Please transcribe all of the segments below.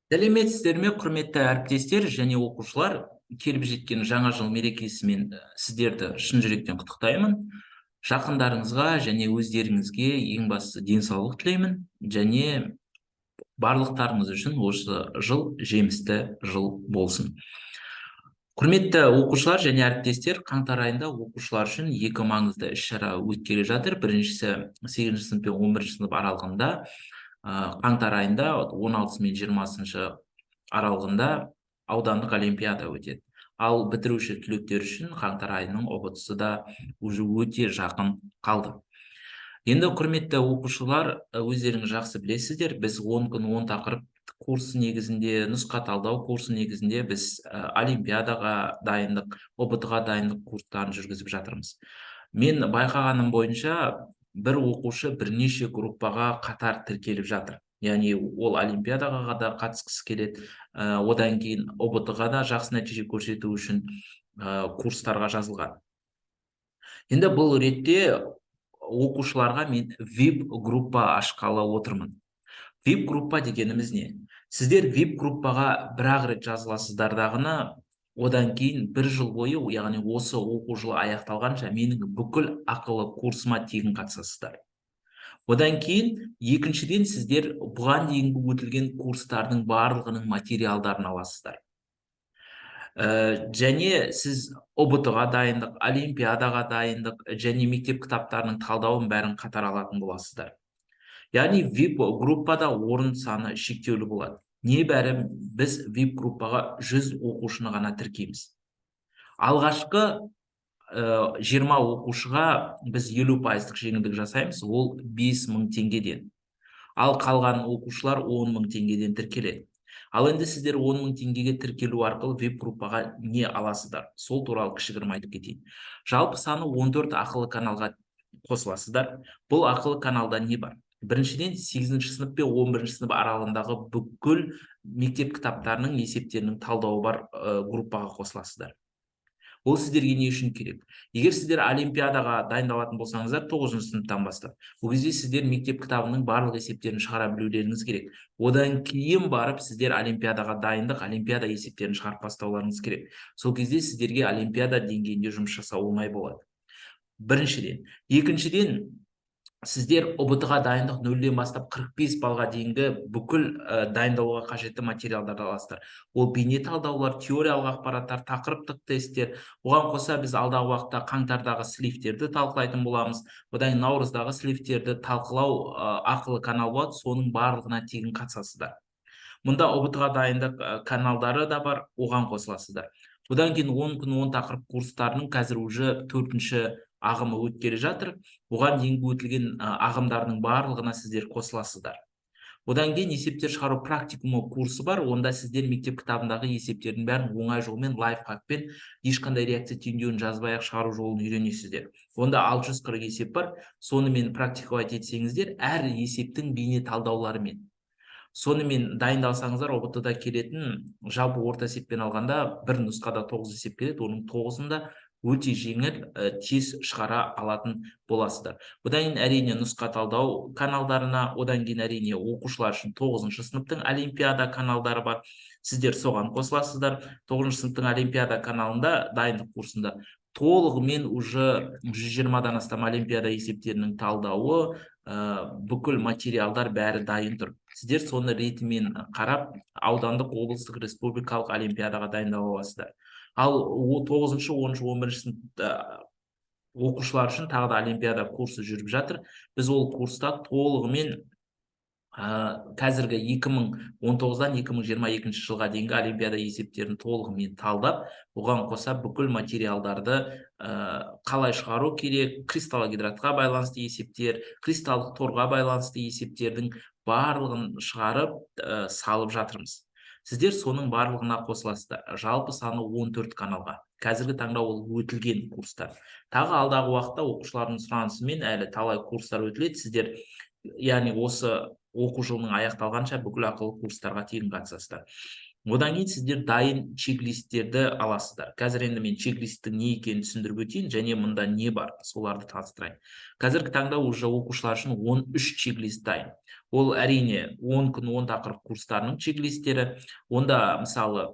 Сәлеметсіздер ме, құрметті әріптестер және оқушылар. Келіп жеткен жаңа жыл мерекесімен сіздерді шын жүректен құттықтаймын. Жақындарыңызға және өздеріңізге ең бастысы денсаулық тілеймін, және барлықтарыңыз үшін осы жыл жемісті жыл болсын. Құрметті оқушылар және әріптестер, қаңтар айында оқушылар үшін екі маңызды іс-шара өткелі жатыр. Біріншісі 8 сынып пен 11 сынып аралығында, қаңтар айында 16 мен 20 аралығында аудандық олимпиада өтеді. Ал бітіруші түлектер үшін қаңтар айының ұбт-сы да уже өте жақын қалды. Енді құрметті оқушылар, өздеріңіз жақсы білесіздер, біз 10 күн 10 тақырып курсы негізінде, нұсқа талдау курсы негізінде біз олимпиадаға дайындық, ұбт-ға дайындық курстарын жүргізіп жатырмыз. Мен байқағаным бойынша бір оқушы бірнеше группаға қатар тіркеліп жатыр. Яғни ол олимпиадаға да қатысқысы келеді, одан кейін ұбт-ға да жақсы нәтиже көрсету үшін курстарға жазылған. Енді бұл ретте оқушыларға мен VIP группа ашқалы отырмын. VIP группа дегеніміз не? Сіздер VIP группаға бір-ақ рет жазыласыздар дағыны, одан кейін бір жыл бойы, яғни осы оқу жылы аяқталғанша менің бүкіл ақылы курсыма тегін қатысасыздар. Одан кейін екіншіден сіздер бұған дейінгі өтілген курстардың барлығының материалдарын аласыздар. Және сіз ұбт-ға дайындық, олимпиадаға дайындық және мектеп кітаптарының талдауын бәрін қатар алатын боласыздар. Яғни VIP группада орын саны шектеулі болады. Небәрі біз VIP группаға 100 оқушыны ғана тіркейміз. Алғашқы 20 оқушыға біз 50% жеңілдік жасаймыз, ол 5.000 теңгеден. Ал қалған оқушылар 10.000 теңгеден тіркеледі. Ал енді сіздер 10.000 теңгеге тіркелу арқылы VIP группаға не аласыздар? Сол туралы кішігірім айтып кетейін. Жалпы саны 14 ақылы каналға қосыласыздар. Бұл ақылы каналда не бар? Біріншіден 8 сынып пен 11 сынып аралығындағы бүкіл мектеп кітаптарының есептерінің талдауы бар группаға қосыласыздар. Ол сіздерге не үшін керек? Егер сіздер олимпиадаға дайындалатын болсаңыздар 9 сыныптан бастап, ол кезде сіздер мектеп кітабының барлық есептерін шығара білулеріңіз керек. Одан кейін барып сіздер олимпиадаға дайындық, олимпиада есептерін шығарып бастауларыңыз керек. Сол кезде сіздерге олимпиада деңгейінде жұмыс жасау оңай болады. Біріншіден. Екіншіден, сіздер ұбт-ға дайындық 0-ден бастап 45 балға дейінгі бүкіл дайындауға қажетті материалдарды аласыздар. Ол бейне талдаулар, теориялық ақпараттар, тақырыптық тесттер. Оған қоса біз алдағы уақытта қаңтардағы слифтерді талқылайтын боламыз. Одан наурыздағы слифтерді талқылау ақылы канал болады, соның барлығына тегін қатысасыздар. Мұнда ұбт-ға дайындық каналдары да бар, оған қосыласыздар. Одан кейін 10 күн 10 тақырып курстарының қазір уже 4-ші ағымы өткелі жатыр. Оған дейінгі өтілген ағымдардың барлығына сіздер қосыласыздар. Одан кейін есептер шығару практикумы курсы бар. Онда сіздер мектеп кітабындағы есептердің бәрін оңай жолмен, лайфхакпен, ешқандай реакция түйіндеуін жазбай-ақ шығару жолын үйренесіздер. Онда 640 есеп бар. Сонымен практиковать етсеңіздер, әр есептің бейне талдауларымен. Сонымен дайындалсаңыздар, ұбт-да келетін жалпы орта есеппен алғанда бір нұсқада 9 есеп келеді, оның 9-ында өте жеңіл, тез шығара алатын боласыздар. Одан кейін әрине нұсқа талдау каналдарына, одан кейін әрине оқушылар үшін 9 сыныптың олимпиада каналдары бар. Сіздер соған қосыласыздар. 9 сыныптың олимпиада каналында, дайындық курсында толығымен уже 120-дан астам олимпиада есептерінің талдауы, бүкіл материалдар бәрі дайын тұр. Сіздер соны ретімен қарап, аудандық, облыстық, республикалық олимпиадаға дайындала аласыздар. Ал 9-шы, 10-шы, 11-ші сыныпта оқушылар үшін тағы да олимпиада курсы жүріп жатыр. Біз ол курста толығымен қазіргі 2019-дан 2022 жылға дейінгі олимпиада есептерін толығымен талдап, оған қоса бүкіл материалдарды қалай шығару керек, кристаллогидратқа байланысты есептер, кристалдық торға байланысты есептердің барлығын шығарып салып жатырмыз. Сіздер соның барлығына қосыласыздар. Жалпы саны 14 каналға. Қазіргі таңда ол өтілген курстар. Тағы алдағы уақытта оқушылардың сұранысымен әлі талай курстар өтіледі. Сіздер, яғни осы оқу жылының аяқталғанша бүкіл ақылы курстарға тегін қатысасыздар. Одан кейін сіздер дайын чек-листтерді аласыздар. Қазір енді мен чек-листтің не екенін түсіндіріп өтейін, және мұнда не бар, соларды таныстырайын. Қазіргі таңда уже оқушылар үшін 13 чек-лист дайын. Ол әрине 10 күн 10 тақырып курстарының чек-листтері. Онда мысалы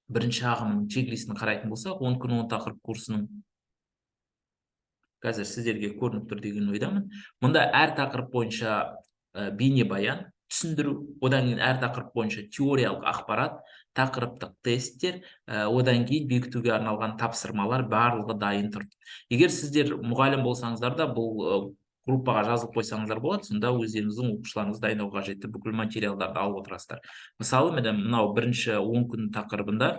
бірінші ағымның чек-листін қарайтын болсақ, 10 күн 10 тақырып курсының қазір сіздерге көрініп тұр деген ойдамын. Мұнда әр тақырып бойынша бейнебаян, түсіндіру, одан кейін әр тақырып бойынша теориялық ақпарат, тақырыптық тесттер, одан кейін бекітуге арналған тапсырмалар барлығы дайын тұр. Егер сіздер мұғалім болсаңыздар да, бұл группаға жазылып қойсаңыздар болады, сонда өздеріңіздің оқушыларыңызды дайындауға қажетті бүкіл материалдарды алып отырасыздар. Мысалы, мынау бірінші 10 күн тақырыбында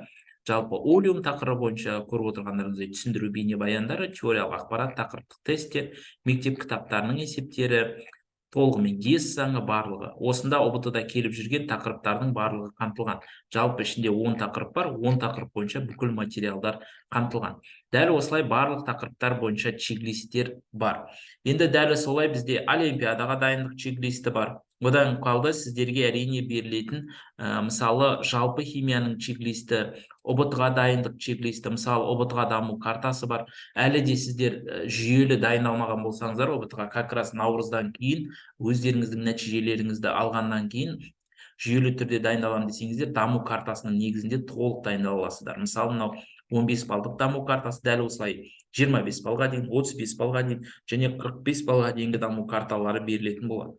жалпы олиум тақырыбы бойынша көріп отырғандарыңыздай түсіндіру бейнебаяндары, теориялық ақпарат, тақырыптық тесттер, мектеп кітаптарының есептері, толығымен ГЕС заңы барлығы. Осында ұбт-да келіп жүрген тақырыптардың барлығы қамтылған. Жалпы ішінде 10 тақырып бар, 10 тақырып бойынша бүкіл материалдар қамтылған. Дәл осылай барлық тақырыптар бойынша чек-листтер бар. Енді дәл солай бізде олимпиадаға дайындық чек-листі бар. Одан қалды сіздерге әрине берілетін, мысалы, жалпы химияның чек-листі, ұбт-ға дайындық чек-листі, мысалы, ұбт-ға даму картасы бар. Әлі де сіздер жүйелі дайындалмаған болсаңыздар, ұбт-ға как раз наурыздан кейін өздеріңіздің нәтижелеріңізді алғаннан кейін жүйелі түрде дайындалам десеңіздер, даму картасының негізінде толық дайындала аласыздар. Мысалы, мынау 15 балдық даму картасы дәл осылай 25 балға дейін, 35 балға дейін және 45 балға дейінгі даму карталары берілетін болады.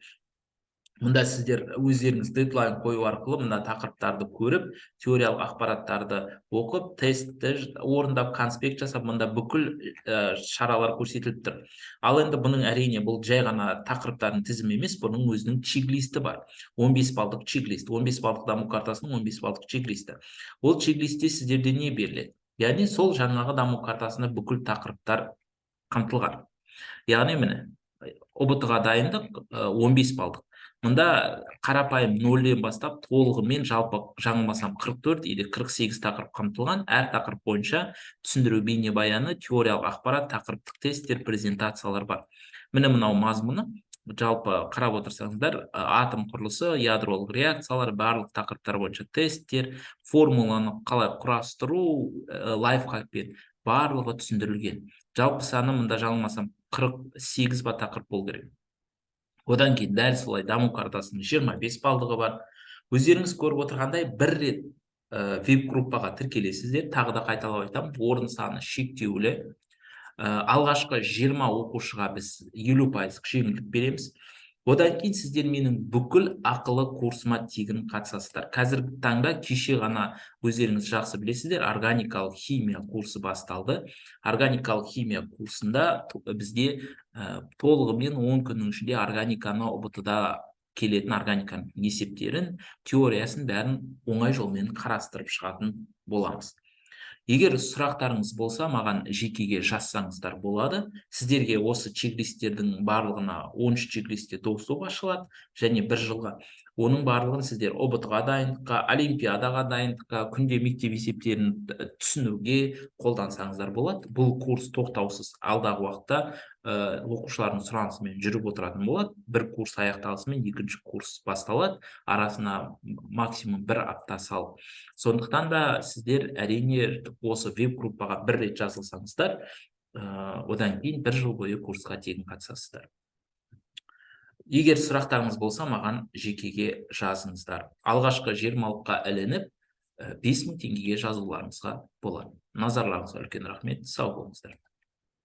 Мұнда сіздер өздеріңіз дедлайн қою арқылы мына тақырыптарды көріп, теориялық ақпараттарды оқып, тестті орындап, конспект жасап, мұнда бүкіл шаралар көрсетіліп тұр. Ал енді бұның әрине бұл жай ғана тақырыптардың тізімі емес, бұның өзінің чек-листі бар. 15 балдық чек-лист, 15 балдық даму картасының 15 балдық чек-листі. Ол чек-листте сіздерде не беріледі? Яғни сол жаңағы даму картасында бүкіл тақырыптар қамтылған. Яғни міне, ұбт-ға дайындық 15 балдық. Мұнда қарапайым 0-ден бастап толығымен жалпы жаңылмасам 44 или 48 тақырып қамтылған. Әр тақырып бойынша түсіндіру бейнебаяны, теориялық ақпарат, тақырыптық тесттер, презентациялар бар. Міне мынау мазмұны. Жалпы қарап отырсаңыздар, атом құрылысы, ядролық реакциялар, барлық тақырыптар бойынша тесттер, формуланы қалай құрастыру, лайфхакпен барлығы түсіндірілген. Жалпы саны мұнда жаңылмасам 48 ба тақырып болу керек. Одан кейін дәл солай даму картасының 25 балдығы бар. Өздеріңіз көріп отырғандай бір рет веб-группаға тіркелесіздер. Тағы да қайталап айтамын, орын саны шектеулі. Алғашқы 20 оқушыға біз 50% жеңілдік береміз. Одан кейін сіздер менің бүкіл ақылы курсыма тегін қатысасыздар. Қазіргі таңда кеше ғана өздеріңіз жақсы білесіздер, органикалық химия курсы басталды. Органикалық химия курсында бізде толығымен 10 күннің ішінде органиканы ұбт-да келетін органиканың есептерін, теориясын бәрін оңай жолмен қарастырып шығатын боламыз. Егер сұрақтарыңыз болса, маған жекеге жазсаңыздар болады. Сіздерге осы чек-листтердің барлығына 13 чек-листте доступ ашылады және 1 жылға. Оның барлығын сіздер ұбт-ға дайындыққа, олимпиадаға дайындыққа, күнде мектеп есептерін түсінуге қолдансаңыздар болады. Бұл курс тоқтаусыз алдағы уақытта оқушылардың сұранысымен жүріп отыратын болады. Бір курс аяқталысымен екінші курс басталады. Арасына максимум 1 апта салып. Сондықтан да сіздер әрине осы веб-группаға 1 рет жазылсаңыздар, одан кейін 1 жыл бойы курсқа тегін қатысасыздар. Егер сұрақтарыңыз болса, маған жекеге жазыңыздар. Алғашқы 20-лыққа ілініп, 5000 теңгеге жазылуларыңызға болады. Назарларыңызға үлкен рахмет, сау болыңыздар.